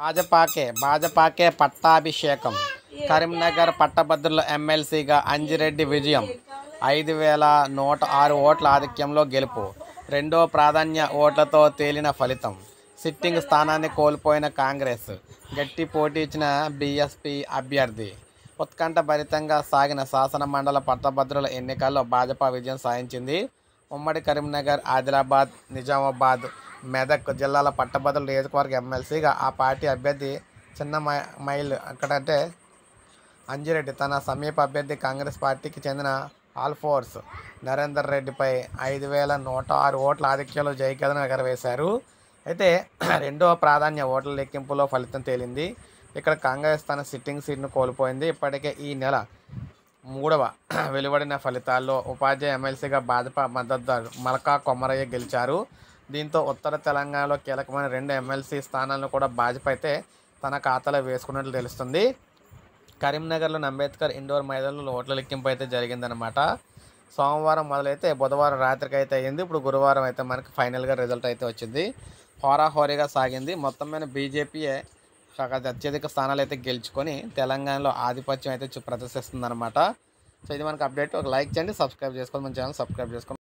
భాజపాకే పట్టాభిషేకం. కరీంనగర్ పట్టభద్రుల ఎమ్మెల్సీగా అంజిరెడ్డి విజయం. 5,106 ఓట్ల ఆధిక్యంలో గెలుపు. రెండో ప్రాధాన్య ఓట్లతో తేలిన ఫలితం. సిట్టింగ్ స్థానాన్ని కోల్పోయిన కాంగ్రెస్. గట్టి పోటీ ఇచ్చిన బీఎస్పీ అభ్యర్థి. ఉత్కంఠభరితంగా సాగిన శాసన మండల పట్టభద్రుల ఎన్నికల్లో భాజపా విజయం సాధించింది. ఉమ్మడి కరీంనగర్, ఆదిలాబాద్, నిజామాబాద్, మెదక్ జిల్లాల పట్టభద్రుల నియోజకవర్గ ఎమ్మెల్సీగా ఆ పార్టీ అభ్యర్థి చిన్న మైల్ అక్కడంటే అంజిరెడ్డి తన సమీప అభ్యర్థి కాంగ్రెస్ పార్టీకి చెందిన ఆల్ఫోర్స్ నరేందర్ రెడ్డిపై 5,106 ఓట్ల ఆధిక్యంలో జయకేతనం ఎగరవేశారు. అయితే రెండవ ప్రాధాన్య ఓట్ల లెక్కింపులో ఫలితం తేలింది. ఇక్కడ కాంగ్రెస్ తన సిట్టింగ్ సీట్ను కోల్పోయింది. ఇప్పటికే ఈ నెల 3వ వెలువడిన ఫలితాల్లో ఉపాధ్యాయ ఎమ్మెల్సీగా భాజపా మద్దతుదారు మల్కా కొమరయ్య గెలిచారు. దీంతో ఉత్తర తెలంగాణలో కీలకమైన 2 ఎమ్మెల్సీ స్థానాలను కూడా భాజపా అయితే తన ఖాతాలో వేసుకున్నట్లు తెలుస్తుంది. కరీంనగర్లోని అంబేద్కర్ ఇండోర్ మైదానంలో ఓట్ల లెక్కింపు అయితే జరిగిందనమాట. సోమవారం మొదలైతే బుధవారం రాత్రికి అయితే అయ్యింది. ఇప్పుడు గురువారం అయితే మనకి ఫైనల్గా రిజల్ట్ అయితే వచ్చింది. హోరాహోరీగా సాగింది. మొత్తం మీద బీజేపీయే అత్యధిక స్థానాలు అయితే గెలుచుకొని తెలంగాణలో ఆధిపత్యం అయితే ప్రదర్శిస్తుందన్నమాట. సో ఇది మనకు అప్డేట్. ఒక లైక్ చేయండి, సబ్స్క్రైబ్ చేసుకోండి, మన ఛానల్ సబ్స్క్రైబ్ చేసుకోండి.